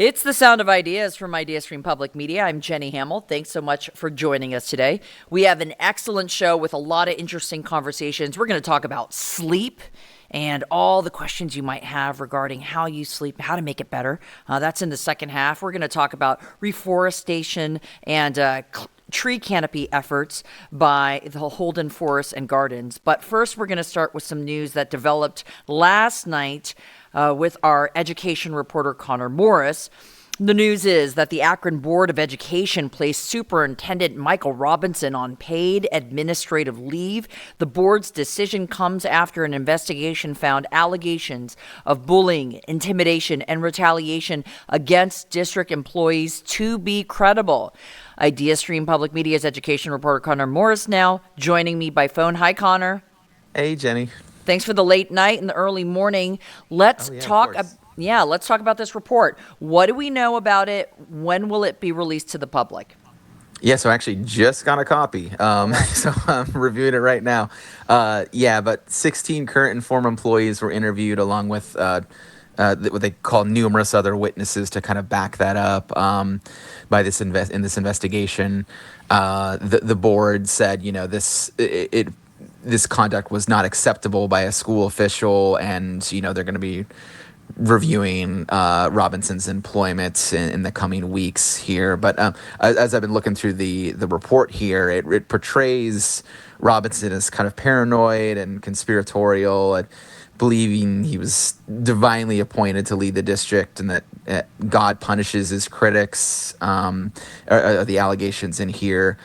It's the Sound of Ideas from IdeaStream Public Media. I'm Jenny Hamill. Thanks so much for joining us today. We have an excellent show with a lot of interesting conversations. We're going to talk about sleep and all the questions you might have regarding how you sleep, how to make it better. That's in the second half. We're going to talk about reforestation and tree canopy efforts by the Holden Forests and Gardens. But first, we're going to start with some news that developed last night with our education reporter, Connor Morris. The news is that the Akron Board of Education placed Superintendent Michael Robinson on paid administrative leave. The board's decision comes after an investigation found allegations of bullying, intimidation, and retaliation against district employees to be credible. IdeaStream Public Media's education reporter Connor Morris now joining me by phone. Hi, Connor. Hey, Jenny. Thanks for the late night and the early morning. Let's talk. Let's talk about this report. What do we know about it? When will it be released to the public? Yeah, so I actually just got a copy. So I'm reviewing it right now. But 16 current and former employees were interviewed along with what they call numerous other witnesses to kind of back that up by this investigation. The board said, this conduct was not acceptable by a school official, and they're going to be reviewing Robinson's employment in the coming weeks here. But as I've been looking through the report here, it portrays Robinson as kind of paranoid and conspiratorial, and believing he was divinely appointed to lead the district, and that God punishes his critics. The allegations in here,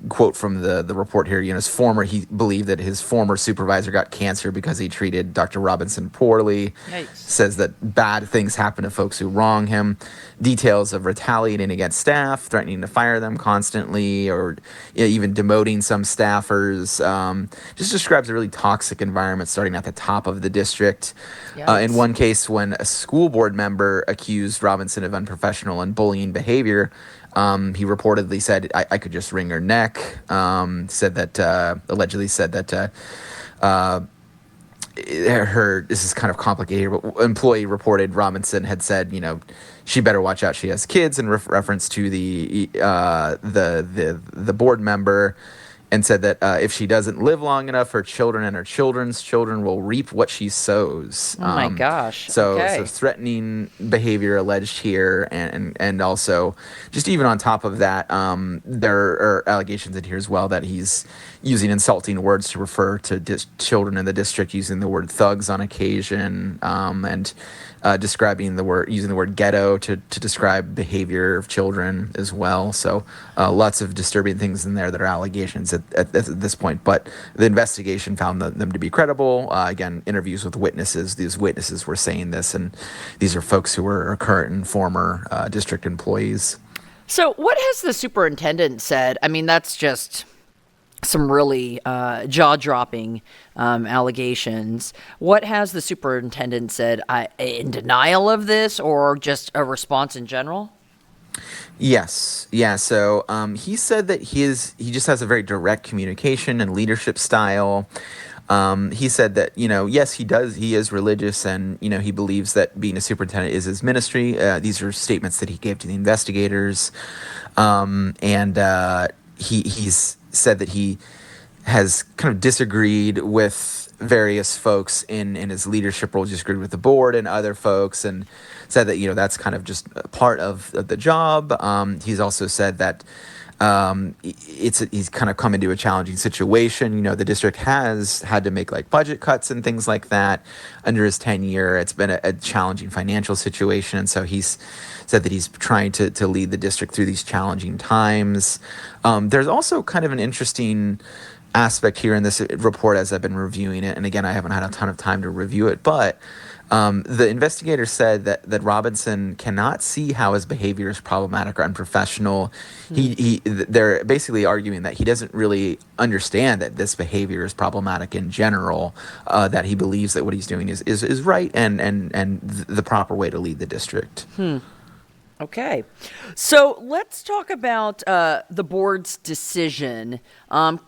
quote from the report here, he believed that his former supervisor got cancer because he treated Dr. Robinson poorly. Yikes. Says that bad things happen to folks who wrong him. Details of retaliating against staff, threatening to fire them constantly, or even demoting some staffers. Just describes a really toxic environment starting at the top of the district. In one case, when a school board member accused Robinson of unprofessional and bullying behavior, he reportedly said, I could just wring her neck. Allegedly said that this is kind of complicated, but employee reported Robinson had said, she better watch out, she has kids, in reference to the board member, and said that if she doesn't live long enough, her children and her children's children will reap what she sows. Oh my gosh. So threatening behavior alleged here, and also just even on top of that, there are allegations in here as well that he's using insulting words to refer to children in the district, using the word thugs on occasion, and using the word ghetto to describe behavior of children as well. So lots of disturbing things in there that are allegations at this point. But the investigation found them to be credible. Again, interviews with witnesses. These witnesses were saying this, and these are folks who are current and former district employees. So what has the superintendent said? I mean, that's just some really jaw-dropping allegations. What has the superintendent said? In denial of this, or just a response in general? Yes. Yeah. So he said that he just has a very direct communication and leadership style. He said that, yes, he does. He is religious, and, he believes that being a superintendent is his ministry. These are statements that he gave to the investigators. He's said that he has kind of disagreed with various folks in his leadership role, disagreed with the board and other folks, and said that, that's kind of just a part of the job. He's also said that he's kind of come into a challenging situation. The district has had to make like budget cuts and things like that under his tenure. It's been a challenging financial situation, and so he's said that he's trying to lead the district through these challenging times. There's also kind of an interesting aspect here in this report as I've been reviewing it, and again, I haven't had a ton of time to review it, but the investigator said that Robinson cannot see how his behavior is problematic or unprofessional. They're basically arguing that he doesn't really understand that this behavior is problematic in general, that he believes that what he's doing is right and the proper way to lead the district. Okay. So let's talk about the board's decision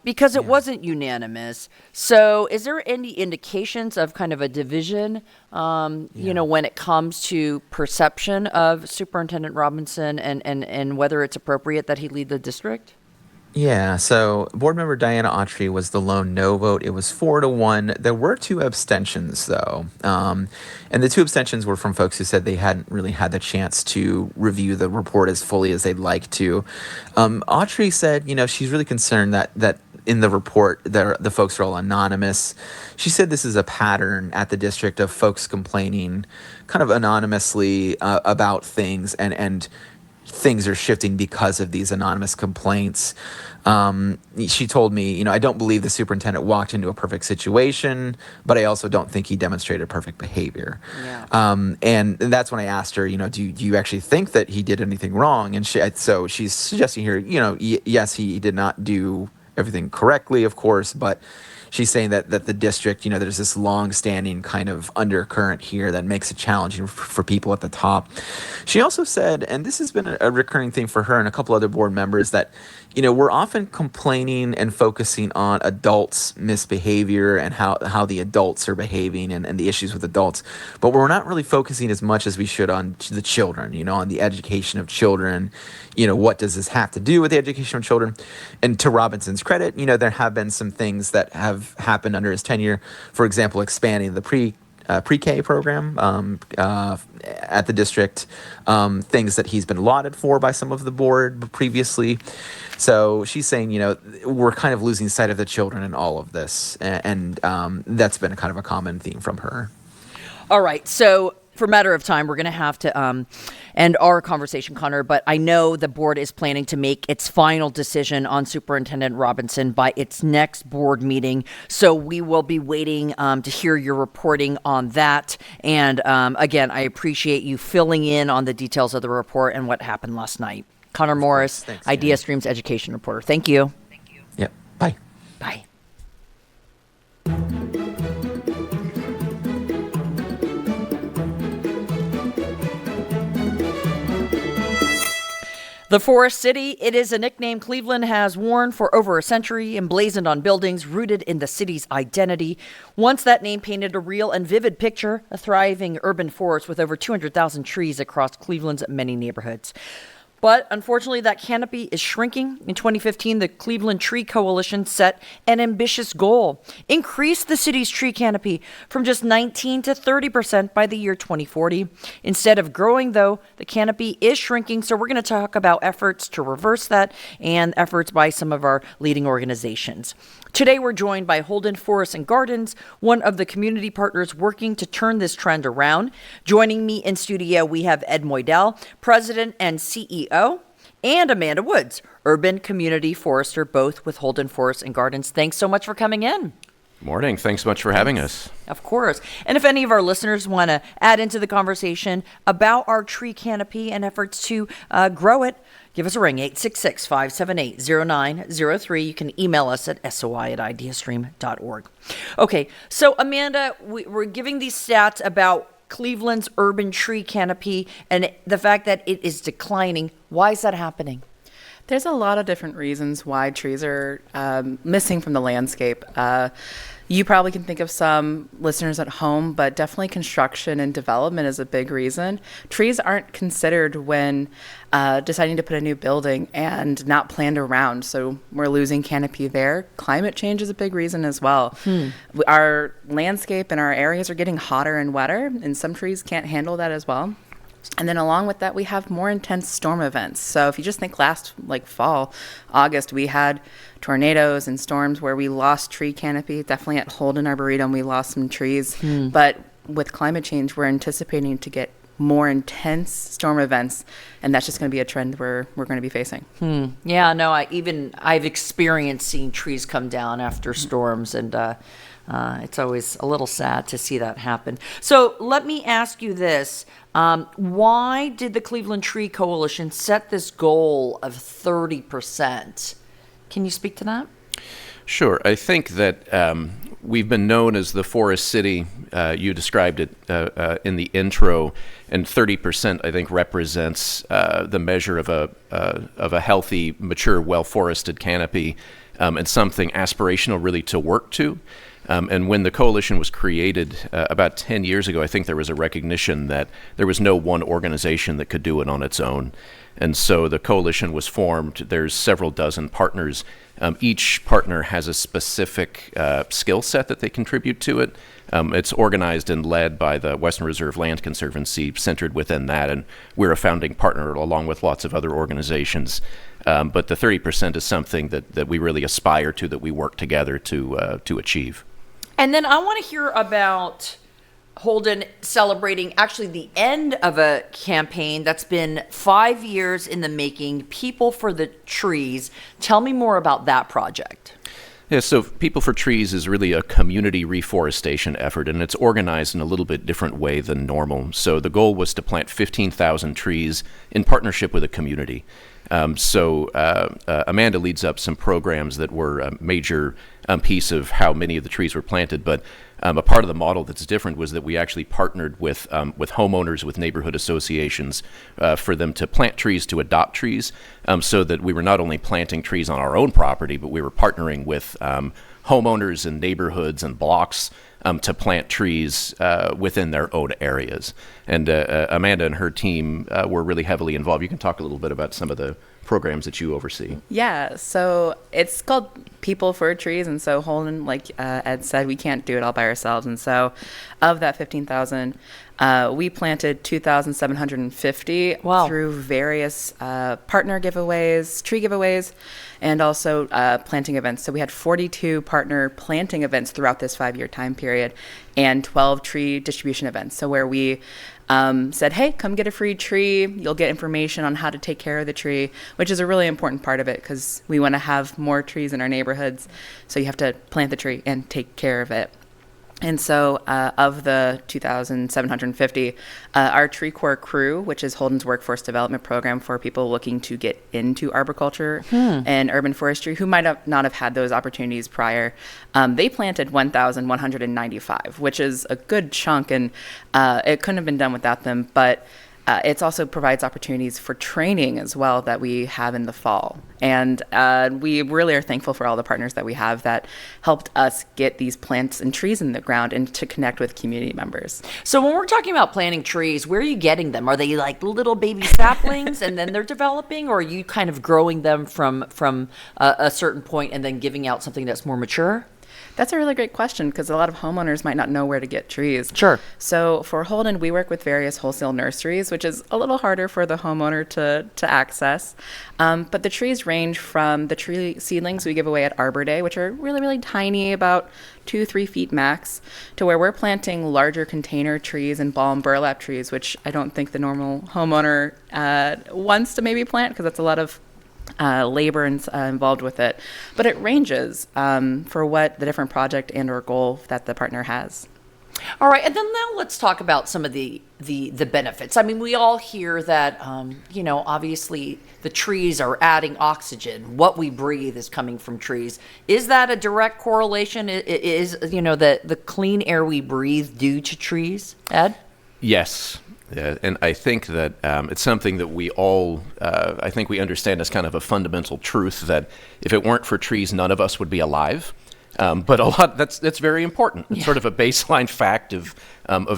because it wasn't unanimous. So is there any indications of kind of a division, when it comes to perception of Superintendent Robinson and whether it's appropriate that he lead the district? Yeah, so board member Diana Autry was the lone no vote. It was 4-1. There were two abstentions, though. And the two abstentions were from folks who said they hadn't really had the chance to review the report as fully as they'd like to. Autry said, she's really concerned that in the report, the folks are all anonymous. She said this is a pattern at the district of folks complaining kind of anonymously about things, and things are shifting because of these anonymous complaints. She told me, I don't believe the superintendent walked into a perfect situation, but I also don't think he demonstrated perfect behavior. Yeah. And that's when I asked her, do you actually think that he did anything wrong? And so she's suggesting here, yes, he did not do everything correctly, of course, but she's saying that the district, there's this long-standing kind of undercurrent here that makes it challenging for people at the top. She also said, and this has been a recurring thing for her and a couple other board members, that we're often complaining and focusing on adults' misbehavior and how the adults are behaving and the issues with adults, but we're not really focusing as much as we should on the children, on the education of children. What does this have to do with the education of children? And to Robinson's credit, there have been some things that have happened under his tenure. For example, expanding the pre-K program at the district, things that he's been lauded for by some of the board previously. So she's saying, we're kind of losing sight of the children in all of this. And that's been kind of a common theme from her. All right. So for a matter of time, we're going to have to end our conversation, Connor, but I know the board is planning to make its final decision on Superintendent Robinson by its next board meeting. So we will be waiting to hear your reporting on that. And again, I appreciate you filling in on the details of the report and what happened last night. Connor Morris, Thanks, Idea Stream's education reporter. Thank you. Yep. Bye. Bye. The Forest City, it is a nickname Cleveland has worn for over a century, emblazoned on buildings, rooted in the city's identity. Once that name painted a real and vivid picture, a thriving urban forest with over 200,000 trees across Cleveland's many neighborhoods. But unfortunately, that canopy is shrinking. In 2015, the Cleveland Tree Coalition set an ambitious goal: increase the city's tree canopy from just 19 to 30% by the year 2040. Instead of growing, though, the canopy is shrinking. So we're going to talk about efforts to reverse that and efforts by some of our leading organizations. Today, we're joined by Holden Forests and Gardens, one of the community partners working to turn this trend around. Joining me in studio, we have Ed Moydell, President and CEO, and Amanda Woods, Urban Community Forester, both with Holden Forests and Gardens. Thanks so much for coming in. Morning. Thanks so much for having us. Of course. And if any of our listeners want to add into the conversation about our tree canopy and efforts to grow it, give us a ring, 866-578-0903. You can email us at soi@ideastream.org. Okay, so Amanda, we're giving these stats about Cleveland's urban tree canopy and the fact that it is declining. Why is that happening? There's a lot of different reasons why trees are missing from the landscape. You probably can think of some listeners at home, but definitely construction and development is a big reason. Trees aren't considered when deciding to put a new building and not planned around, so we're losing canopy there. Climate change is a big reason as well. Our landscape and our areas are getting hotter and wetter, and some trees can't handle that as well. And then along with that, we have more intense storm events. So if you just think last fall, August, we had tornadoes and storms where we lost tree canopy. Definitely at Holden Arboretum, we lost some trees. But with climate change, we're anticipating to get more intense storm events, and that's just going to be a trend we're going to be facing. Yeah, no, I've experienced seeing trees come down after storms, and it's always a little sad to see that happen. So let me ask you this. Why did the Cleveland Tree Coalition set this goal of 30%? Can you speak to that? Sure. I think that we've been known as the Forest City. You described it in the intro, and 30%, I think, represents the measure of a healthy, mature, well-forested canopy, and something aspirational really to work to. And when the coalition was created about 10 years ago, I think there was a recognition that there was no one organization that could do it on its own. And so the coalition was formed. There's several dozen partners. Each partner has a specific skill set that they contribute to it. It's organized and led by the Western Reserve Land Conservancy, centered within that, and we're a founding partner along with lots of other organizations. But the 30% is something that we really aspire to, that we work together to achieve. And then I want to hear about Holden celebrating actually the end of a campaign that's been 5 years in the making, People for the Trees. Tell me more about that project. Yeah, so People for Trees is really a community reforestation effort, and it's organized in a little bit different way than normal. So the goal was to plant 15,000 trees in partnership with a community. Amanda leads up some programs that were a major piece of how many of the trees were planted, but a part of the model that's different was that we actually partnered with homeowners, with neighborhood associations, for them to plant trees, to adopt trees, so that we were not only planting trees on our own property, but we were partnering with homeowners and neighborhoods and blocks to plant trees within their own areas. And Amanda and her team were really heavily involved. You can talk a little bit about some of the programs that you oversee. Yeah, so it's called People for Trees, and so Holden, like Ed said, we can't do it all by ourselves, and so of that 15,000, we planted 2,750 Wow. through various partner giveaways, tree giveaways, and also planting events. So we had 42 partner planting events throughout this 5-year time period, and 12 tree distribution events. So where we said, hey, come get a free tree. You'll get information on how to take care of the tree, which is a really important part of it because we want to have more trees in our neighborhoods. So you have to plant the tree and take care of it. And so of the 2,750, our Tree Corps crew, which is Holden's workforce development program for people looking to get into arboriculture and urban forestry who might not have had those opportunities prior, they planted 1,195, which is a good chunk, and it couldn't have been done without them. But it also provides opportunities for training as well that we have in the fall. And we really are thankful for all the partners that we have that helped us get these plants and trees in the ground and to connect with community members. So when we're talking about planting trees, where are you getting them? Are they like little baby saplings and then they're developing, or are you kind of growing them from a certain point and then giving out something that's more mature? That's a really great question because a lot of homeowners might not know where to get trees. Sure. So for Holden, we work with various wholesale nurseries, which is a little harder for the homeowner to access. But the trees range from the tree seedlings we give away at Arbor Day, which are really, really tiny, about 2-3 feet max, to where we're planting larger container trees and balm burlap trees, which I don't think the normal homeowner wants to maybe plant because that's a lot of labor involved with it, but it ranges for what the different project and or goal that the partner has. All right, and then now let's talk about some of the benefits. I mean, we all hear that, obviously the trees are adding oxygen. What we breathe is coming from trees. Is that a direct correlation? Is the clean air we breathe due to trees, Ed? Yes. And I think that it's something that we all, I think we understand as kind of a fundamental truth that if it weren't for trees, none of us would be alive. But that's very important. It's sort of a baseline fact of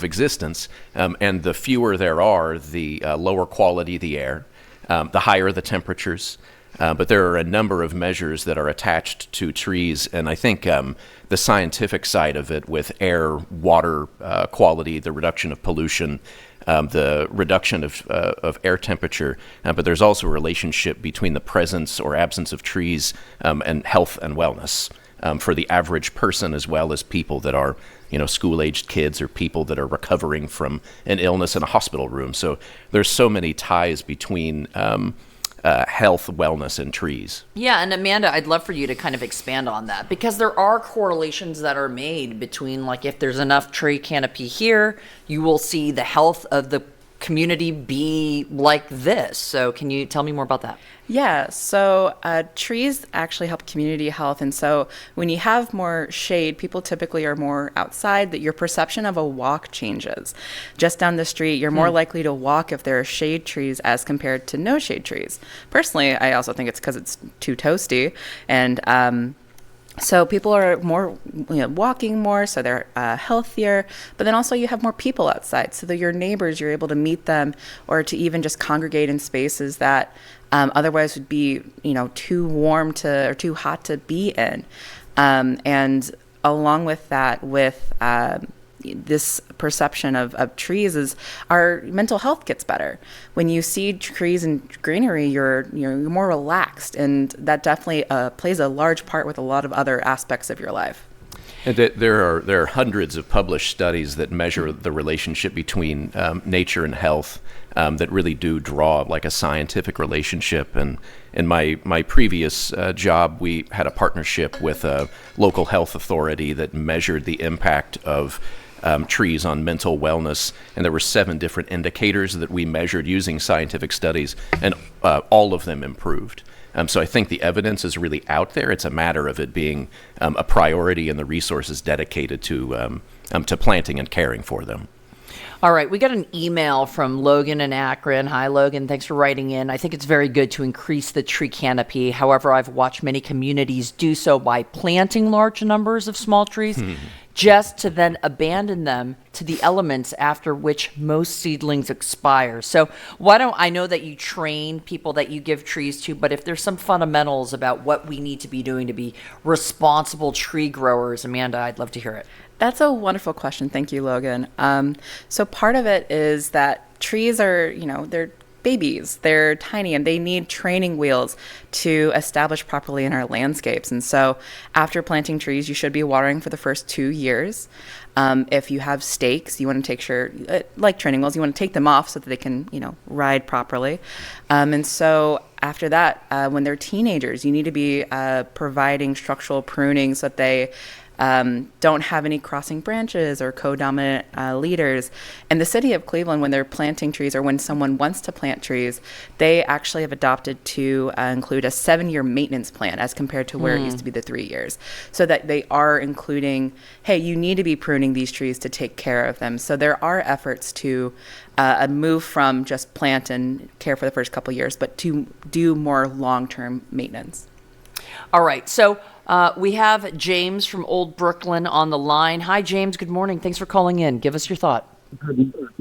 existence. And the fewer there are, the lower quality the air, the higher the temperatures. But there are a number of measures that are attached to trees, and I think the scientific side of it with air, water quality, the reduction of pollution, the reduction of air temperature, but there's also a relationship between the presence or absence of trees and health and wellness for the average person, as well as people that are, school-aged kids or people that are recovering from an illness in a hospital room. So there's so many ties between health, wellness, and trees. Yeah, and Amanda, I'd love for you to kind of expand on that, because there are correlations that are made between, like, if there's enough tree canopy here, you will see the health of the community be like this? So can you tell me more about that? Yeah, so trees actually help community health. And so when you have more shade, people typically are more outside, that your perception of a walk changes. Just down the street, you're more likely to walk if there are shade trees as compared to no shade trees. Personally, I also think it's because it's too toasty. And so people are more, walking more, so they're healthier. But then also you have more people outside, so that your neighbors, you're able to meet them or to even just congregate in spaces that otherwise would be, too warm to or too hot to be in. And along with that, with this perception of trees, is our mental health gets better. When you see trees and greenery, you're more relaxed, and that definitely plays a large part with a lot of other aspects of your life. And there are hundreds of published studies that measure the relationship between nature and health that really do draw like a scientific relationship. And in my previous job, we had a partnership with a local health authority that measured the impact of trees on mental wellness, and there were 7 different indicators that we measured using scientific studies, and all of them improved. So I think the evidence is really out there. It's a matter of it being a priority and the resources dedicated to planting and caring for them. All right, we got an email from Logan in Akron. Hi, Logan. Thanks for writing in. I think it's very good to increase the tree canopy. However, I've watched many communities do so by planting large numbers of small trees, just to then abandon them to the elements, after which most seedlings expire. So I know that you train people that you give trees to, but if there's some fundamentals about what we need to be doing to be responsible tree growers, Amanda, I'd love to hear it. That's a wonderful question. Thank you, Logan. So part of it is that trees are, they're babies. They're tiny, and they need training wheels to establish properly in our landscapes. And so after planting trees, you should be watering for the first 2 years. If you have stakes, you want to take sure, like training wheels, you want to take them off so that they can, ride properly. And so after that, when they're teenagers, you need to be providing structural pruning so that they don't have any crossing branches or co-dominant leaders. And the city of Cleveland, when they're planting trees, or when someone wants to plant trees, they actually have adopted to include a 7-year maintenance plan as compared to where it used to be the 3 years. So that they are including, hey, you need to be pruning these trees to take care of them. So there are efforts to move from just plant and care for the first couple years, but to do more long-term maintenance. All right, so we have James from Old Brooklyn on the line. Hi, James. Good morning. Thanks for calling in. Give us your thought.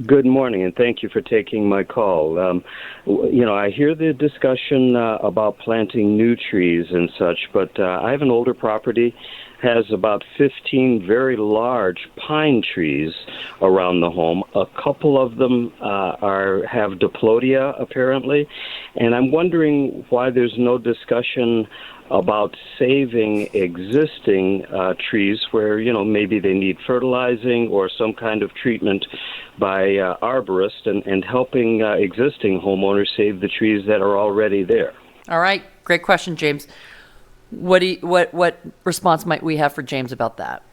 Good morning, and thank you for taking my call. I hear the discussion about planting new trees and such, but I have an older property, has about 15 very large pine trees around the home. A couple of them have diplodia, apparently, and I'm wondering why there's no discussion about saving existing trees where, maybe they need fertilizing or some kind of treatment by arborists, and helping existing homeowners save the trees that are already there. All right. Great question, James. What response might we have for James about that?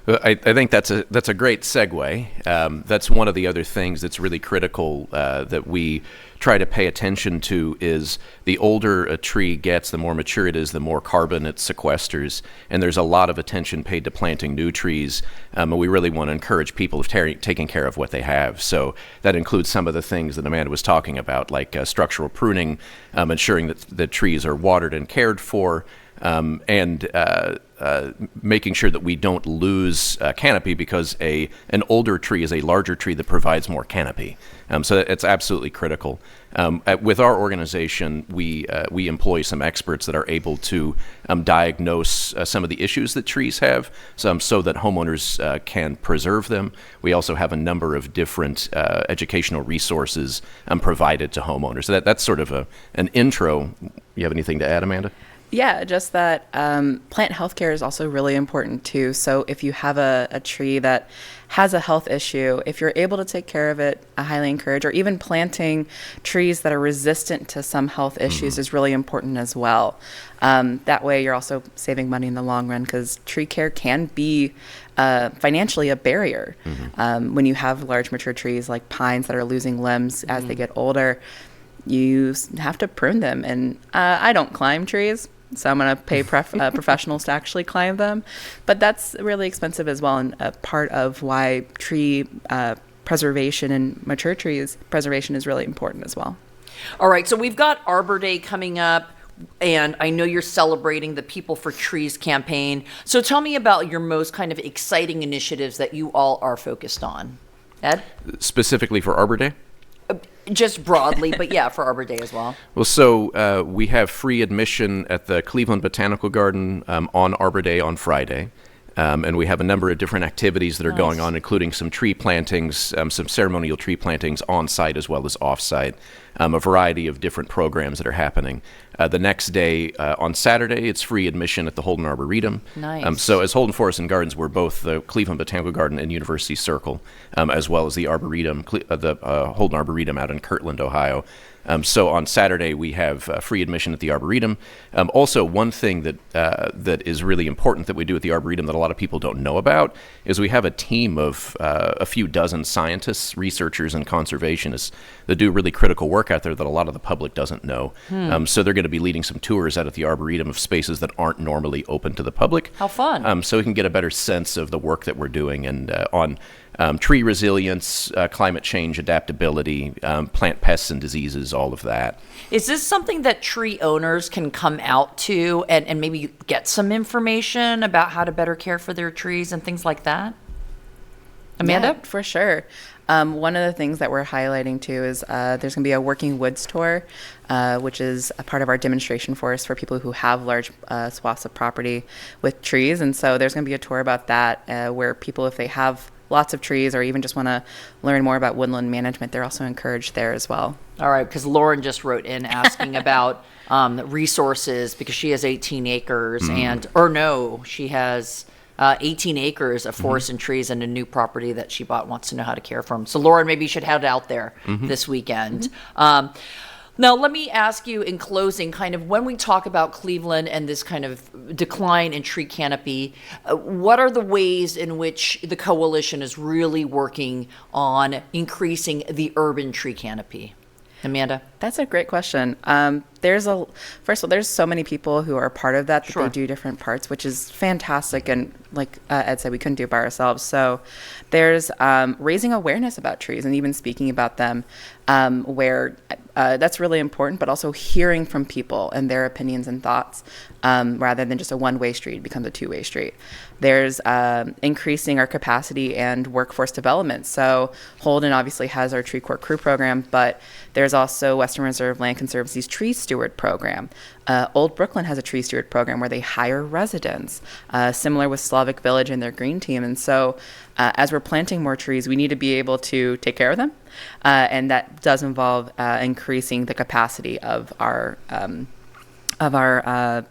I think that's a great segue. That's one of the other things that's really critical that we try to pay attention to is the older a tree gets, the more mature it is, the more carbon it sequesters. And there's a lot of attention paid to planting new trees. And we really want to encourage people taking care of what they have. So that includes some of the things that Amanda was talking about, like structural pruning, ensuring that the trees are watered and cared for, and making sure that we don't lose canopy because an older tree is a larger tree that provides more canopy. So it's absolutely critical. With our organization, we employ some experts that are able to diagnose some of the issues that trees have, so that homeowners can preserve them. We also have a number of different educational resources provided to homeowners. So that's sort of an intro. You have anything to add, Amanda? Yeah, just that plant healthcare is also really important too. So if you have a tree that has a health issue, if you're able to take care of it, I highly encourage, or even planting trees that are resistant to some health issues is really important as well. That way you're also saving money in the long run, because tree care can be financially a barrier. When you have large mature trees like pines that are losing limbs as they get older, you have to prune them. And I don't climb trees, so I'm going to pay professionals to actually climb them. But that's really expensive as well, and a part of why tree preservation and mature trees preservation is really important as well. All right, so we've got Arbor Day coming up, and I know you're celebrating the People for Trees campaign. So tell me about your most kind of exciting initiatives that you all are focused on. Ed? Specifically for Arbor Day? Just broadly, but yeah, for Arbor Day as well. Well, so we have free admission at the Cleveland Botanical Garden on Arbor Day on Friday. And we have a number of different activities that are going on, including some tree plantings, some ceremonial tree plantings on site as well as off site, a variety of different programs that are happening. The next day, on Saturday, it's free admission at the Holden Arboretum. Nice. So as Holden Forest and Gardens, we're both the Cleveland Botanical Garden and University Circle, as well as the Arboretum, the Holden Arboretum out in Kirtland, Ohio. So on Saturday, we have free admission at the Arboretum. Also, one thing that is really important that we do at the Arboretum that a lot of people don't know about is we have a team of a few dozen scientists, researchers, and conservationists that do really critical work out there that a lot of the public doesn't know. So they're going to be leading some tours out at the Arboretum of spaces that aren't normally open to the public. How fun. So we can get a better sense of the work that we're doing and on tree resilience, climate change adaptability, plant pests and diseases, all of that. Is this something that tree owners can come out to and maybe get some information about how to better care for their trees and things like that? Amanda? Yeah, for sure. One of the things that we're highlighting too is there's going to be a Working Woods tour, which is a part of our demonstration forest for people who have large swaths of property with trees. And so there's going to be a tour about that where people, if they have lots of trees or even just want to learn more about woodland management, they're also encouraged there as well. All right, because Lauren just wrote in asking about resources because she has 18 acres she has 18 acres of forest and trees and a new property that she bought, wants to know how to care for them. So Lauren, maybe you should head out there this weekend. Now, let me ask you in closing, kind of when we talk about Cleveland and this kind of decline in tree canopy, what are the ways in which the coalition is really working on increasing the urban tree canopy? Amanda? That's a great question. First of all, there's so many people who are part of that Sure. they do different parts, which is fantastic. And like Ed said, we couldn't do it by ourselves. So there's raising awareness about trees and even speaking about them, where that's really important, but also hearing from people and their opinions and thoughts, rather than just a one-way street becomes a two-way street. There's increasing our capacity and workforce development. So Holden obviously has our Tree Corps Crew program, but there's also Western Reserve Land Conservancy's Tree Steward program. Old Brooklyn has a Tree Steward program where they hire residents, similar with Slavic Village and their green team. And so as we're planting more trees, we need to be able to take care of them. And that does involve increasing the capacity of our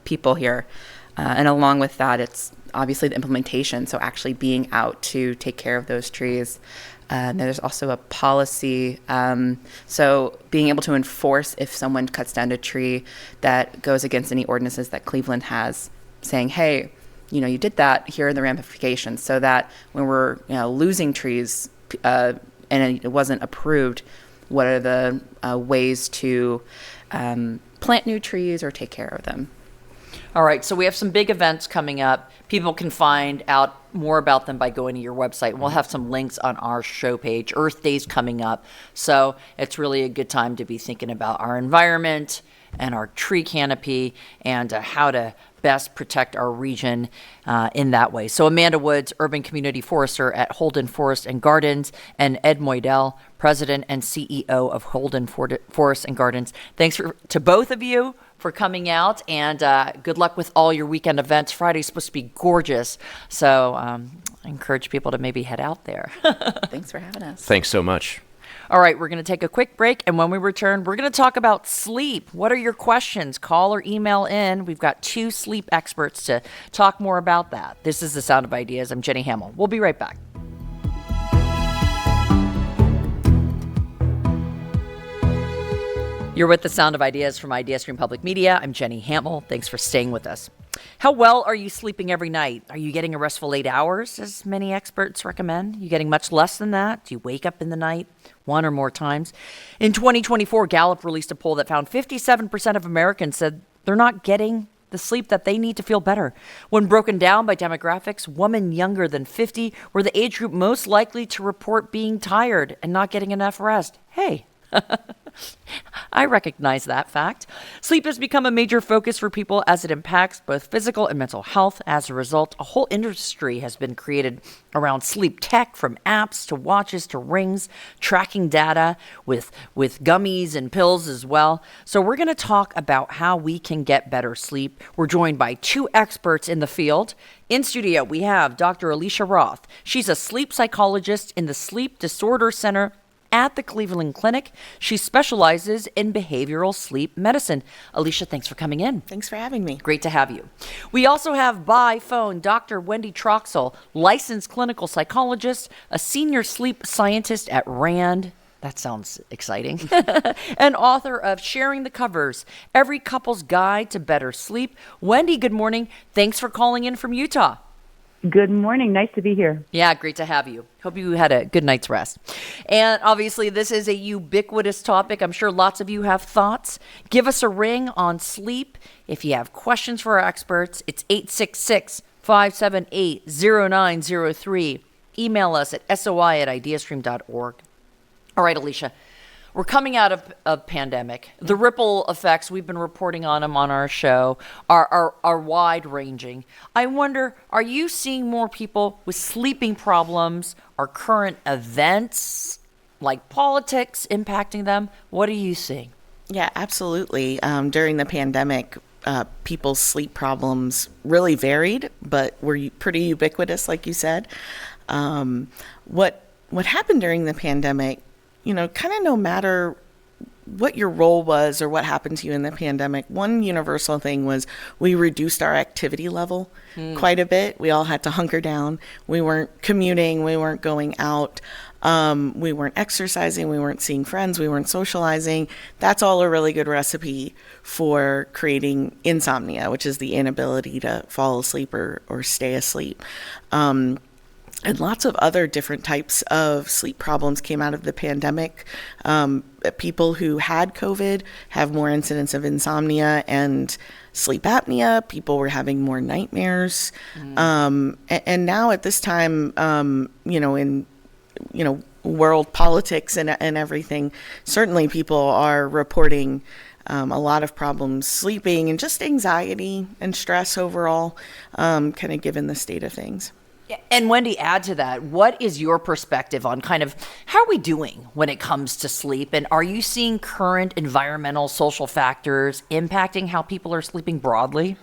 people here. And along with that, it's obviously the implementation. So actually being out to take care of those trees. And there's also a policy. So being able to enforce if someone cuts down a tree that goes against any ordinances that Cleveland has, saying, hey, you did that, here are the ramifications, so that when we're losing trees and it wasn't approved, what are the ways to plant new trees or take care of them? All right, so we have some big events coming up. People can find out more about them by going to your website. We'll have some links on our show page. Earth Day's coming up, so it's really a good time to be thinking about our environment and our tree canopy and how to best protect our region in that way. So Amanda Woods, Urban Community Forester at Holden Forest and Gardens, and Ed Moydell, President and CEO of Holden Forest and Gardens. Thanks to both of you for coming out, and good luck with all your weekend events. Friday's supposed to be gorgeous, so I encourage people to maybe head out there. Thanks for having us. Thanks so much. All right, we're going to take a quick break, and when we return, we're going to talk about sleep. What are your questions? Call or email in. We've got 2 sleep experts to talk more about that. This is The Sound of Ideas. I'm Jenny Hamill. We'll be right back. You're with the Sound of Ideas from IdeaStream Public Media. I'm Jenny Hamill. Thanks for staying with us. How well are you sleeping every night? Are you getting a restful 8 hours, as many experts recommend? You getting much less than that? Do you wake up in the night one or more times? In 2024, Gallup released a poll that found 57% of Americans said they're not getting the sleep that they need to feel better. When broken down by demographics, women younger than 50 were the age group most likely to report being tired and not getting enough rest. Hey, I recognize that fact. Sleep has become a major focus for people as it impacts both physical and mental health. As a result, a whole industry has been created around sleep tech, from apps to watches to rings, tracking data with gummies and pills as well. So we're going to talk about how we can get better sleep. We're joined by two experts in the field. In studio, we have Dr. Alicia Roth. She's a sleep psychologist in the Sleep Disorder Center at the Cleveland Clinic. She specializes in behavioral sleep medicine. Alicia, thanks for coming in. Thanks for having me. Great to have you. We also have by phone Dr. Wendy Troxel, licensed clinical psychologist, a senior sleep scientist at RAND. That sounds exciting. And author of Sharing the Covers, Every Couple's Guide to Better Sleep. Wendy, good morning. Thanks for calling in from Utah. Good morning. Nice to be here. Yeah, great to have you. Hope you had a good night's rest. And obviously, this is a ubiquitous topic. I'm sure lots of you have thoughts. Give us a ring on sleep. If you have questions for our experts, it's 866-578-0903. Email us at soi@ideastream.org. All right, Alicia. We're coming out of a pandemic. The ripple effects, we've been reporting on them on our show, are wide-ranging. I wonder, are you seeing more people with sleeping problems? Are current events like politics impacting them? What are you seeing? Yeah, absolutely. During the pandemic, people's sleep problems really varied, but were pretty ubiquitous, like you said. What happened during the pandemic, kind of no matter what your role was or what happened to you in the pandemic, one universal thing was we reduced our activity level quite a bit. We all had to hunker down. We weren't commuting. We weren't going out. We weren't exercising. We weren't seeing friends. We weren't socializing. That's all a really good recipe for creating insomnia, which is the inability to fall asleep or stay asleep. And lots of other different types of sleep problems came out of the pandemic. People who had COVID have more incidence of insomnia and sleep apnea. People were having more nightmares. And now at this time, in world politics and everything, certainly people are reporting a lot of problems sleeping and just anxiety and stress overall, kind of given the state of things. And Wendy, add to that, what is your perspective on kind of how are we doing when it comes to sleep? And are you seeing current environmental, social factors impacting how people are sleeping broadly?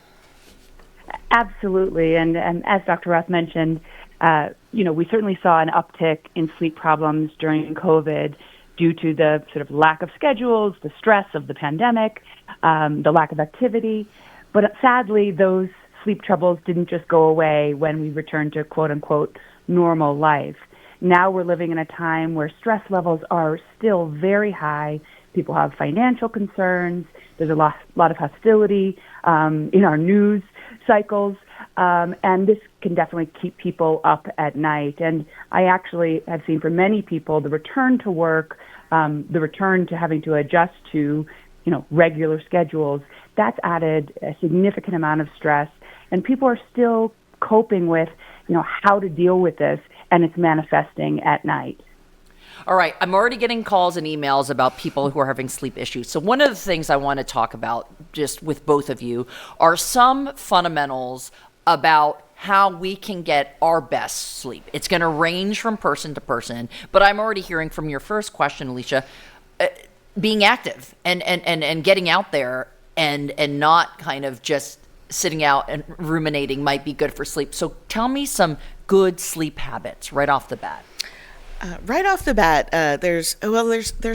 Absolutely. And as Dr. Roth mentioned, we certainly saw an uptick in sleep problems during COVID due to the sort of lack of schedules, the stress of the pandemic, the lack of activity. But sadly, those sleep troubles didn't just go away when we returned to quote-unquote normal life. Now we're living in a time where stress levels are still very high. People have financial concerns. There's a lot of hostility in our news cycles, and this can definitely keep people up at night. And I actually have seen for many people the return to work, the return to having to adjust to regular schedules, that's added a significant amount of stress. And people are still coping with, how to deal with this, and it's manifesting at night. All right, I'm already getting calls and emails about people who are having sleep issues. So one of the things I want to talk about just with both of you are some fundamentals about how we can get our best sleep. It's going to range from person to person, but I'm already hearing from your first question, Alicia, being active and getting out there and not kind of just sitting out and ruminating might be good for sleep. So tell me some good sleep habits right off the bat. Right off the bat, there's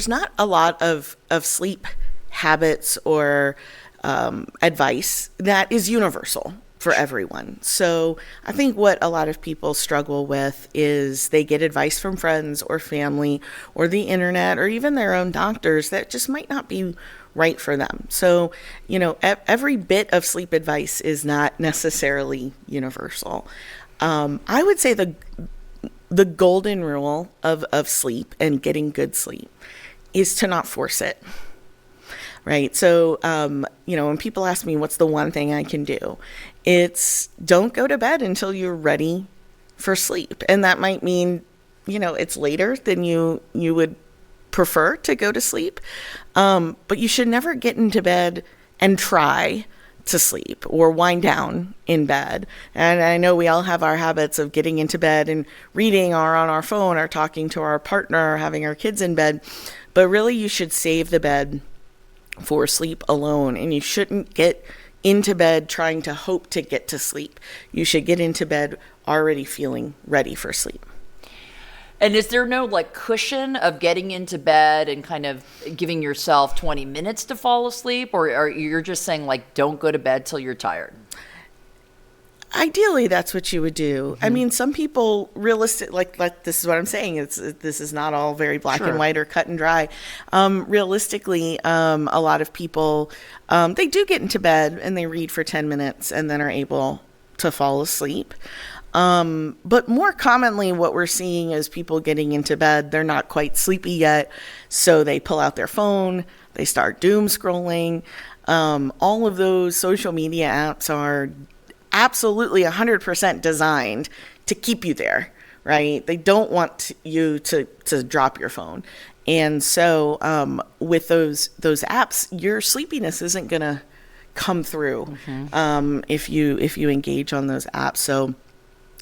not a lot of sleep habits or advice that is universal. for everyone. So I think what a lot of people struggle with is they get advice from friends or family or the internet or even their own doctors that just might not be right for them. So, every bit of sleep advice is not necessarily universal. I would say the golden rule of sleep and getting good sleep is to not force it. Right. So, when people ask me what's the one thing I can do, it's don't go to bed until you're ready for sleep. And that might mean, it's later than you would prefer to go to sleep. But you should never get into bed and try to sleep or wind down in bed. And I know we all have our habits of getting into bed and reading or on our phone or talking to our partner or having our kids in bed. But really, you should save the bed for sleep alone, and you shouldn't get into bed trying to hope to get to sleep. You should get into bed already feeling ready for sleep. And is there no cushion of getting into bed and kind of giving yourself 20 minutes to fall asleep, or you're just saying don't go to bed till you're tired? Ideally, that's what you would do. I mean, some people realistic like this is what I'm saying. This is not all very black and white or cut and dry. Realistically, a lot of people they do get into bed and they read for 10 minutes and then are able to fall asleep. But more commonly, what we're seeing is people getting into bed. They're not quite sleepy yet, so they pull out their phone. They start doom scrolling. All of those social media apps are absolutely 100% designed to keep you there, right? They don't want you to drop your phone. And so with those apps, your sleepiness isn't going to come through if you engage on those apps. So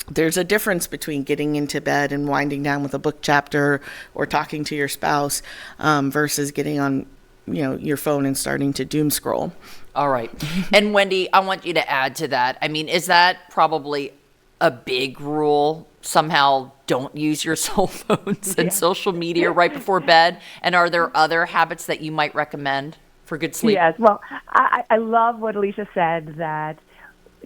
there's a difference between getting into bed and winding down with a book chapter or talking to your spouse versus getting on your phone and starting to doom scroll. All right. And Wendy, I want you to add to that. I mean, is that probably a big rule? Somehow don't use your cell phones and social media right before bed? And are there other habits that you might recommend for good sleep? Yes. Well, I love what Alicia said, that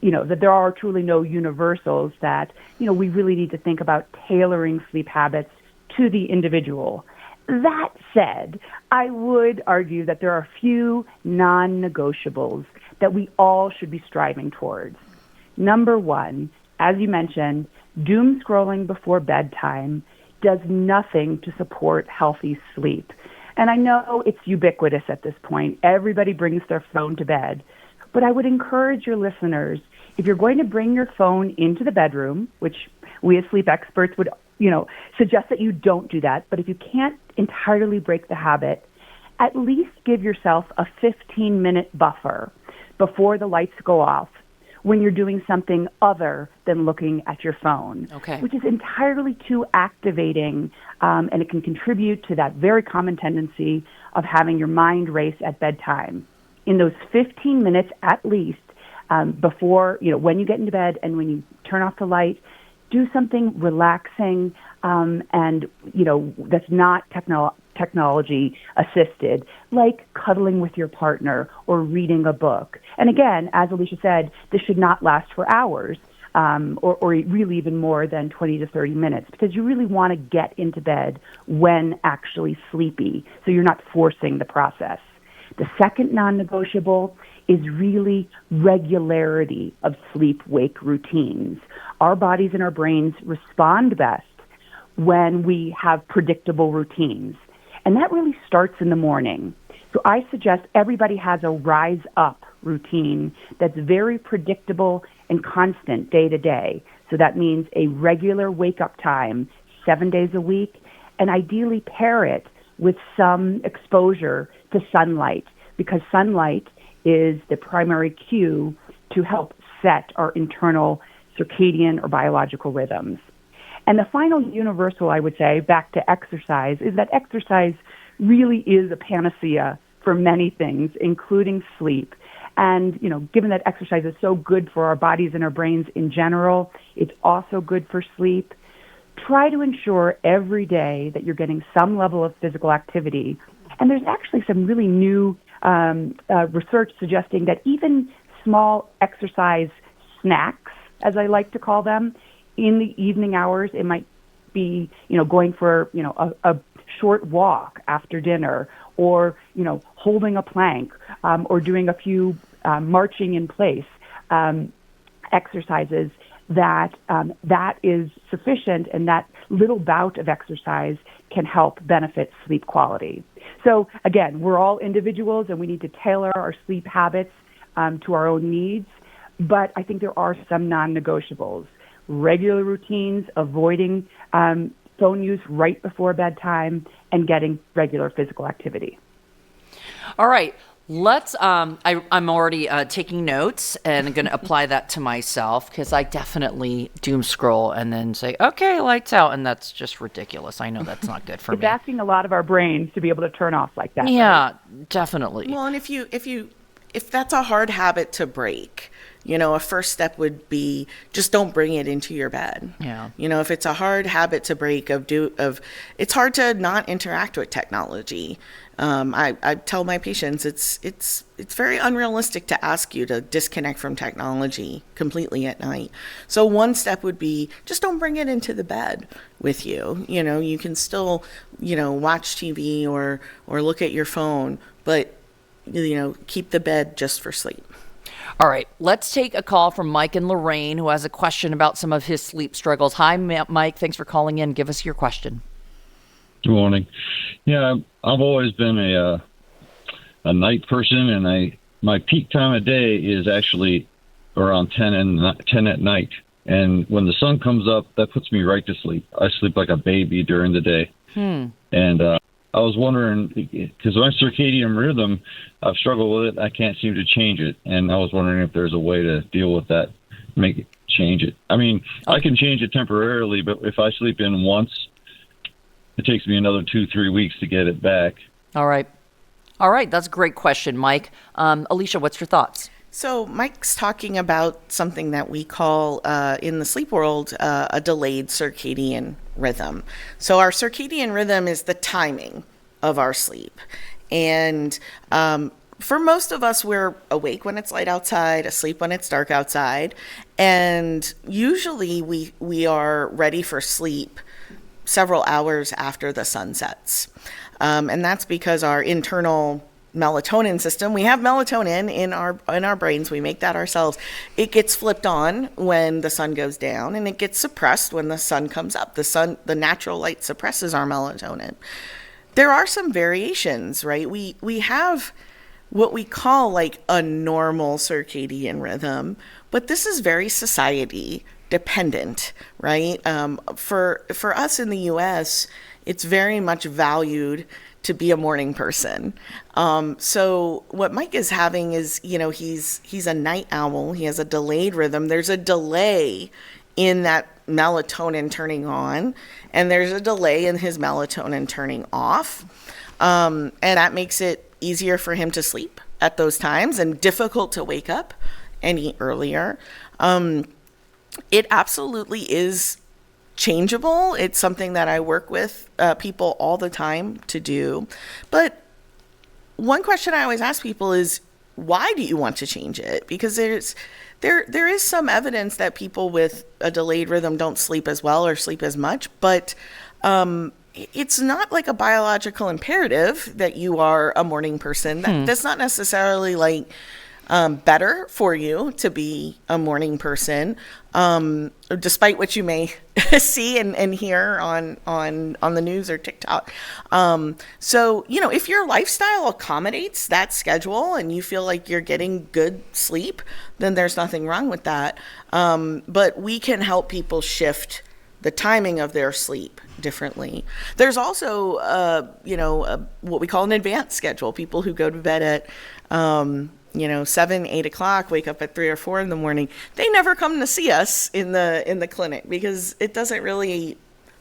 that there are truly no universals, that, we really need to think about tailoring sleep habits to the individual. That said, I would argue that there are a few non-negotiables that we all should be striving towards. Number one, as you mentioned, doom scrolling before bedtime does nothing to support healthy sleep. And I know it's ubiquitous at this point. Everybody brings their phone to bed. But I would encourage your listeners, if you're going to bring your phone into the bedroom, which we as sleep experts would suggest that you don't do that. But if you can't entirely break the habit, at least give yourself a 15-minute buffer before the lights go off when you're doing something other than looking at your phone, which is entirely too activating, and it can contribute to that very common tendency of having your mind race at bedtime. In those 15 minutes at least, before, when you get into bed and when you turn off the light, do something relaxing and, that's not technology assisted, like cuddling with your partner or reading a book. And again, as Alicia said, this should not last for hours or really even more than 20 to 30 minutes, because you really want to get into bed when actually sleepy, so you're not forcing the process. The second non-negotiable is really regularity of sleep-wake routines. Our bodies and our brains respond best when we have predictable routines. And that really starts in the morning. So I suggest everybody has a rise up routine that's very predictable and constant day to day. So that means a regular wake up time, 7 days a week, and ideally pair it with some exposure to sunlight, because sunlight is the primary cue to help set our internal circadian or biological rhythms. And the final universal, I would say, back to exercise, is that exercise really is a panacea for many things, including sleep. And, given that exercise is so good for our bodies and our brains in general, it's also good for sleep. Try to ensure every day that you're getting some level of physical activity. And there's actually some really new research suggesting that even small exercise snacks, as I like to call them, in the evening hours. It might be, going for, a short walk after dinner, or, holding a plank, or doing a few marching in place exercises that is sufficient, and that little bout of exercise can help benefit sleep quality. So again, we're all individuals and we need to tailor our sleep habits to our own needs, but I think there are some non-negotiables. Regular routines, avoiding phone use right before bedtime, and getting regular physical activity. All right. Let's, I'm already taking notes and going to apply that to myself, because I definitely doom scroll and then say, okay, lights out. And that's just ridiculous. I know that's not good for It's me. asking a lot of our brains to be able to turn off like that. Yeah, Right? definitely. Well, and if that's a hard habit to break, a first step would be just don't bring it into your bed. Yeah. If it's a hard habit to break it's hard to not interact with technology. I tell my patients it's very unrealistic to ask you to disconnect from technology completely at night. So one step would be just don't bring it into the bed with you. You can still, watch TV or look at your phone, but keep the bed just for sleep. All right. Let's take a call from Mike in Lorraine, who has a question about some of his sleep struggles. Hi, Mike. Thanks for calling in. Give us your question. Good morning. Yeah, I've always been a night person, and my peak time of day is actually around 10 at night. And when the sun comes up, that puts me right to sleep. I sleep like a baby during the day. And I was wondering, because my circadian rhythm, I've struggled with it. I can't seem to change it. And I was wondering if there's a way to deal with that, change it. I mean, I can change it temporarily, but if I sleep in once, it takes me another 2-3 weeks to get it back. All right. That's a great question, Mike. Alicia, what's your thoughts? So Mike's talking about something that we call in the sleep world a delayed circadian rhythm. So our circadian rhythm is the timing of our sleep. And for most of us, we're awake when it's light outside, asleep when it's dark outside. And usually we are ready for sleep several hours after the sun sets. And that's because our internal melatonin system, we have melatonin in our brains, we make that ourselves. It gets flipped on when the sun goes down, and it gets suppressed when the sun comes up. The natural light suppresses our melatonin. There are some variations, right? We have what we call like a normal circadian rhythm, but this is very society dependent, right? For us in the US, it's very much valued to be a morning person. So what Mike is having is, he's a night owl. He has a delayed rhythm. There's a delay in that melatonin turning on, and there's a delay in his melatonin turning off. And that makes it easier for him to sleep at those times and difficult to wake up any earlier. It absolutely is changeable. It's something that I work with people all the time to do. But one question I always ask people is, why do you want to change it? Because there is some evidence that people with a delayed rhythm don't sleep as well or sleep as much, but it's not like a biological imperative that you are a morning person. That's not necessarily like better for you to be a morning person, despite what you may see and hear on the news or TikTok. So, if your lifestyle accommodates that schedule and you feel like you're getting good sleep, then there's nothing wrong with that. But we can help people shift the timing of their sleep differently. There's also, what we call an advanced schedule. People who go to bed at 7, 8 o'clock, wake up at 3 or 4 in the morning. They never come to see us in the clinic because it doesn't really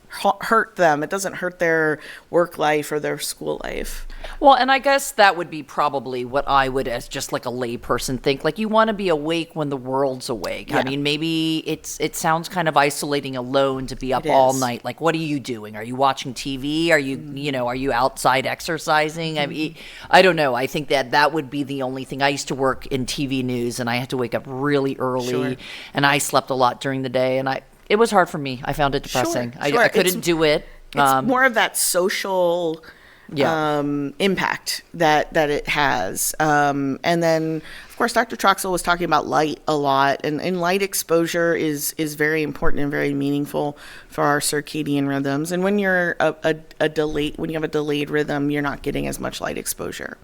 hurt them. It doesn't hurt their work life or their school life. Well, and I guess that would be probably what I would, as just like a layperson, think. Like, you want to be awake when the world's awake. I mean, maybe it sounds kind of isolating alone to be up all night. Like, what are you doing? Are you watching TV? Are you, are you outside exercising? I mean, I don't know. I think that would be the only thing. I used to work in TV news, and I had to wake up really early, and I slept a lot during the day, and it was hard for me. I found it depressing. Sure. I couldn't do it. It's more of that social impact that it has. And then, of course, Dr. Troxel was talking about light a lot, and light exposure is very important and very meaningful for our circadian rhythms. And when you're when you have a delayed rhythm, you're not getting as much light exposure.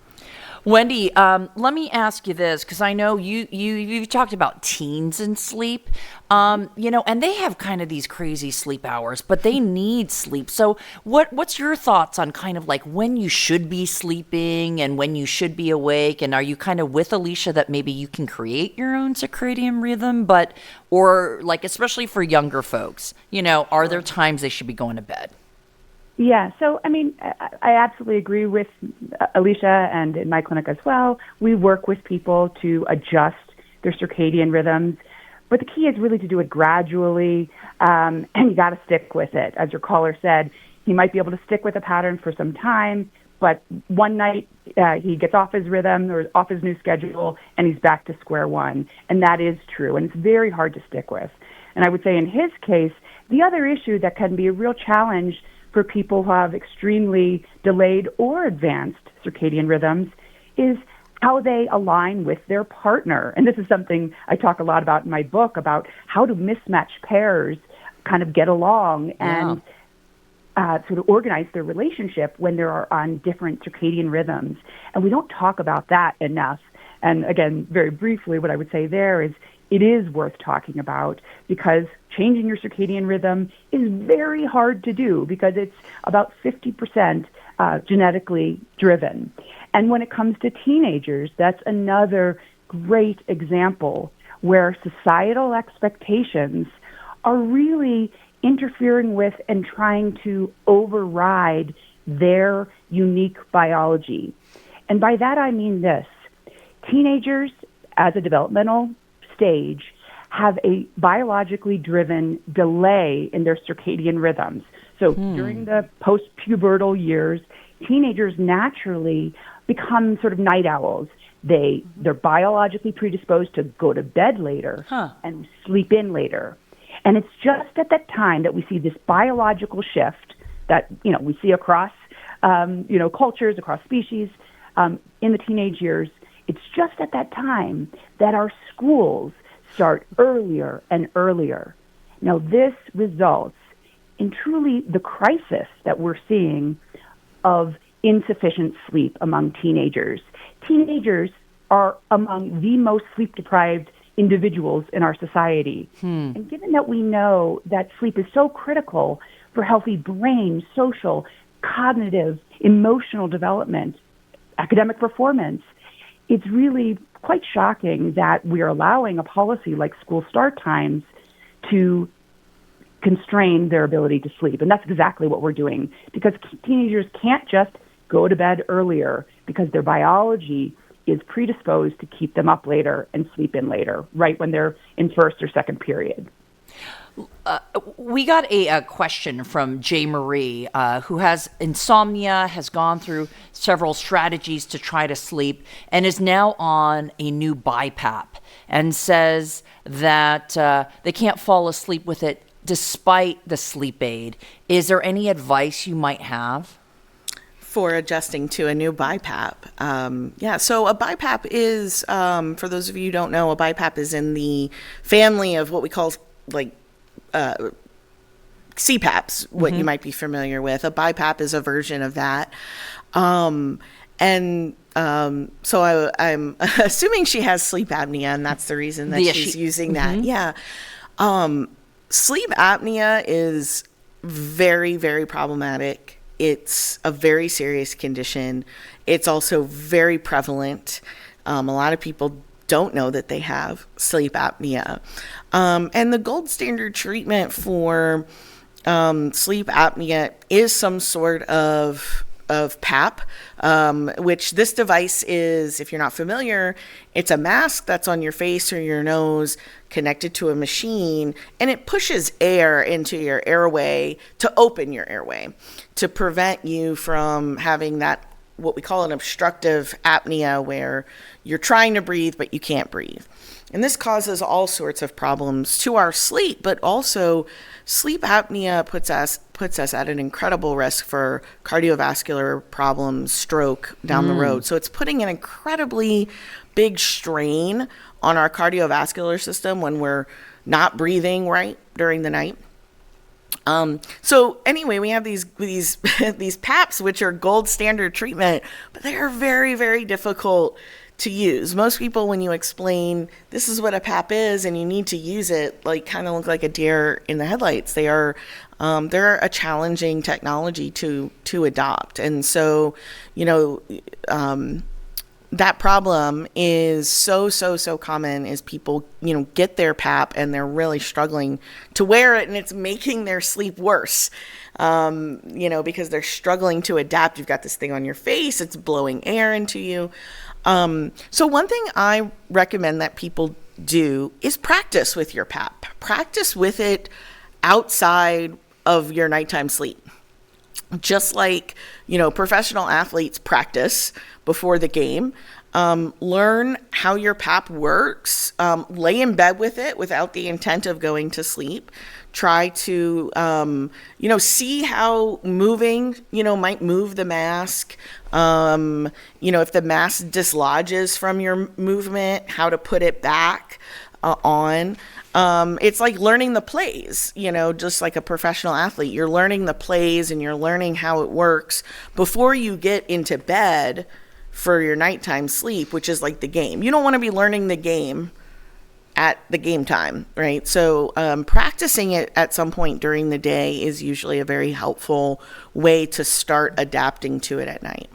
Wendy, let me ask you this, because I know you talked about teens and sleep, and they have kind of these crazy sleep hours, but they need sleep. So what's your thoughts on kind of like when you should be sleeping and when you should be awake? And are you kind of with Alicia that maybe you can create your own circadian rhythm, or like, especially for younger folks, are there times they should be going to bed? Yeah, so I mean, I absolutely agree with Alicia, and in my clinic as well, we work with people to adjust their circadian rhythms. But the key is really to do it gradually, and you got to stick with it. As your caller said, he might be able to stick with a pattern for some time, but one night he gets off his rhythm or off his new schedule, and he's back to square one. And that is true, and it's very hard to stick with. And I would say in his case, the other issue that can be a real challenge for people who have extremely delayed or advanced circadian rhythms is how they align with their partner. And this is something I talk a lot about in my book, about how do mismatched pairs kind of get along and sort of organize their relationship when they're on different circadian rhythms. And we don't talk about that enough. And again, very briefly, what I would say there is it is worth talking about, because changing your circadian rhythm is very hard to do, because it's about 50% genetically driven. And when it comes to teenagers, that's another great example where societal expectations are really interfering with and trying to override their unique biology. And by that I mean this: teenagers, as a developmental stage, have a biologically driven delay in their circadian rhythms. So during the post-pubertal years, teenagers naturally become sort of night owls. They're biologically predisposed to go to bed later and sleep in later. And it's just at that time that we see this biological shift that, we see across, cultures, across species, in the teenage years. It's just at that time that our schools start earlier and earlier. Now, this results in truly the crisis that we're seeing of insufficient sleep among teenagers. Teenagers are among the most sleep-deprived individuals in our society. And given that we know that sleep is so critical for healthy brain, social, cognitive, emotional development, academic performance, it's really quite shocking that we're allowing a policy like school start times to constrain their ability to sleep. And that's exactly what we're doing, because teenagers can't just go to bed earlier because their biology is predisposed to keep them up later and sleep in later, right when they're in first or second period. We got a question from Jay Marie, who has insomnia, has gone through several strategies to try to sleep, and is now on a new BiPAP, and says that they can't fall asleep with it despite the sleep aid. Is there any advice you might have for adjusting to a new BiPAP? So a BiPAP is, for those of you who don't know, a BiPAP is in the family of what we call CPAPs, what you might be familiar with. A BiPAP is a version of that. So I'm assuming she has sleep apnea, and that's the reason that she's using that. Yeah. Sleep apnea is very, very problematic. It's a very serious condition. It's also very prevalent. A lot of people don't know that they have sleep apnea. And the gold standard treatment for sleep apnea is some sort of PAP, which this device is, if you're not familiar, it's a mask that's on your face or your nose connected to a machine, and it pushes air into your airway to open your airway to prevent you from having that, what we call an obstructive apnea, where you're trying to breathe but you can't breathe. And this causes all sorts of problems to our sleep, but also sleep apnea puts us at an incredible risk for cardiovascular problems, stroke down the road. So it's putting an incredibly big strain on our cardiovascular system when we're not breathing right during the night. So anyway, we have these these PAPs, which are gold standard treatment, but they are very, very difficult to use. Most people, when you explain this is what a PAP is and you need to use it, like kind of look like a deer in the headlights. They're a challenging technology to adopt, and so that problem is so common. Is people get their PAP and they're really struggling to wear it, and it's making their sleep worse. Because they're struggling to adapt. You've got this thing on your face; it's blowing air into you. So one thing I recommend that people do is practice with your PAP. Practice with it outside of your nighttime sleep. Just like, professional athletes practice before the game. Learn how your PAP works. Lay in bed with it without the intent of going to sleep. Try to, see how moving, might move the mask. If the mask dislodges from your movement, how to put it back on. It's like learning the plays, just like a professional athlete. You're learning the plays and you're learning how it works before you get into bed for your nighttime sleep, which is like the game. You don't want to be learning the game at the game time, right? So practicing it at some point during the day is usually a very helpful way to start adapting to it at night.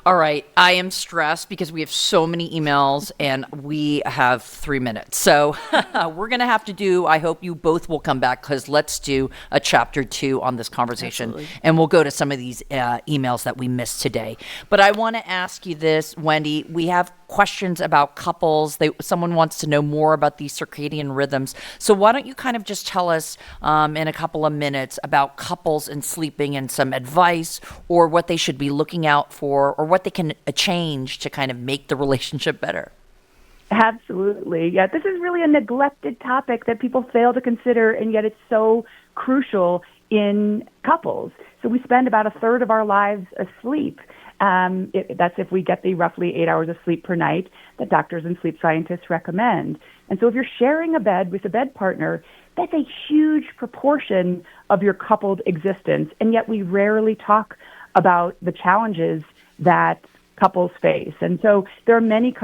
All right. I am stressed because we have so many emails and we have 3 minutes. So we're going to have to do, I hope you both will come back, because let's do a chapter 2 on this conversation. Absolutely. And we'll go to some of these emails that we missed today. But I want to ask you this, Wendy. We have questions about couples. Someone wants to know more about these circadian rhythms. So why don't you kind of just tell us in a couple of minutes about couples and sleeping and some advice, or what they should be looking out for, or what they can change to kind of make the relationship better? Absolutely. Yeah, this is really a neglected topic that people fail to consider, and yet it's so crucial in couples. So we spend about a third of our lives asleep. That's if we get the roughly 8 hours of sleep per night that doctors and sleep scientists recommend. And so if you're sharing a bed with a bed partner, that's a huge proportion of your coupled existence. And yet we rarely talk about the challenges that couples face. And so there are many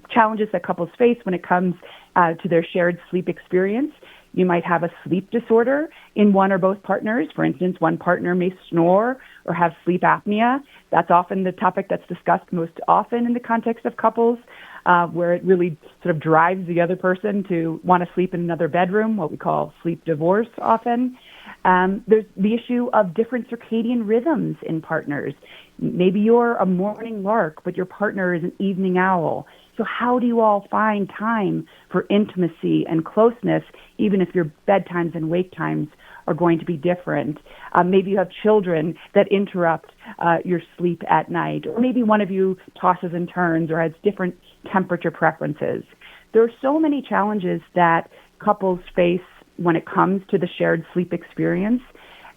challenges that couples face when it comes to their shared sleep experience. You might have a sleep disorder in one or both partners. For instance, one partner may snore or have sleep apnea. That's often the topic that's discussed most often in the context of couples, where it really sort of drives the other person to want to sleep in another bedroom, what we call sleep divorce often. There's the issue of different circadian rhythms in partners. Maybe you're a morning lark, but your partner is an evening owl. So how do you all find time for intimacy and closeness, even if your bedtimes and wake times are going to be different? Maybe you have children that interrupt your sleep at night, or maybe one of you tosses and turns or has different temperature preferences. There are so many challenges that couples face when it comes to the shared sleep experience.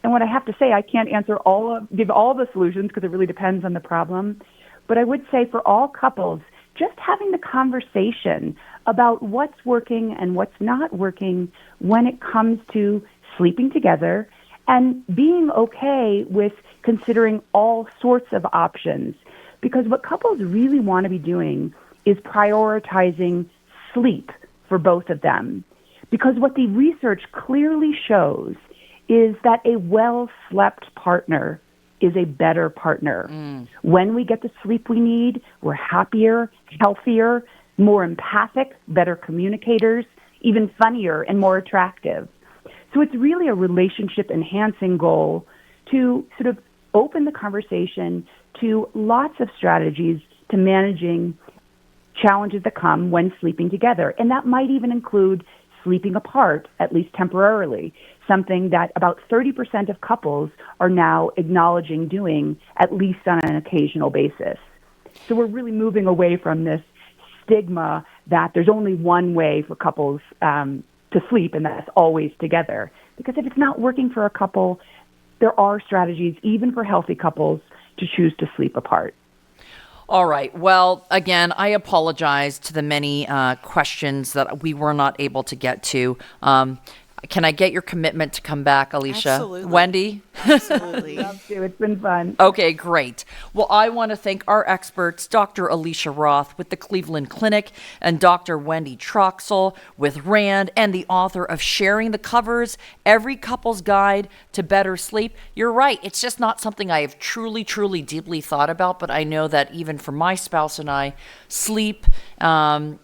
And what I have to say, I can't give all the solutions because it really depends on the problem. But I would say for all couples, just having the conversation about what's working and what's not working when it comes to sleeping together, and being okay with considering all sorts of options. Because what couples really want to be doing is prioritizing sleep for both of them. Because what the research clearly shows is that a well-slept partner is a better partner. When we get the sleep we need, we're happier, healthier, more empathic, better communicators, even funnier and more attractive. So it's really a relationship enhancing goal to sort of open the conversation to lots of strategies to managing challenges that come when sleeping together. And that might even include sleeping apart, at least temporarily, something that about 30% of couples are now acknowledging doing at least on an occasional basis. So we're really moving away from this stigma that there's only one way for couples to sleep, and that's always together. Because if it's not working for a couple, there are strategies, even for healthy couples, to choose to sleep apart. All right. Well, again, I apologize to the many questions that we were not able to get to. Can I get your commitment to come back, Alicia? Absolutely. Wendy? Absolutely. Love to. It's been fun. Okay, great. Well, I want to thank our experts, Dr. Alicia Roth with the Cleveland Clinic and Dr. Wendy Troxel with RAND, and the author of Sharing the Covers, Every Couple's Guide to Better Sleep. You're right. It's just not something I have truly, truly deeply thought about, but I know that even for my spouse and I, sleep and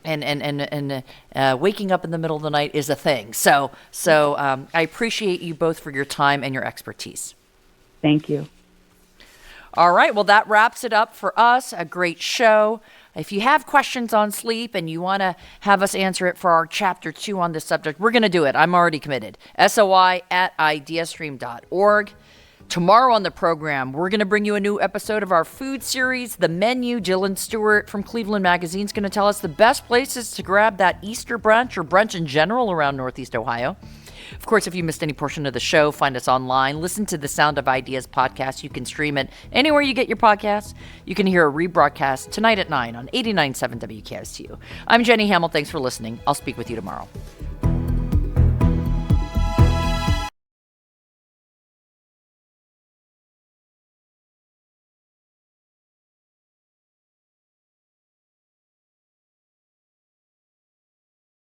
waking up in the middle of the night is a thing. So I appreciate you both for your time and your expertise. Thank you. All right. Well, that wraps it up for us. A great show. If you have questions on sleep and you want to have us answer it for our chapter 2 on this subject, we're going to do it. I'm already committed. SOI@ideastream.org. Tomorrow on the program, we're going to bring you a new episode of our food series, The Menu. Jillian Stewart from Cleveland Magazine is going to tell us the best places to grab that Easter brunch or brunch in general around Northeast Ohio. Of course, if you missed any portion of the show, find us online. Listen to the Sound of Ideas podcast. You can stream it anywhere you get your podcasts. You can hear a rebroadcast tonight at 9 on 89.7 WKSU. I'm Jenny Hamill. Thanks for listening. I'll speak with you tomorrow.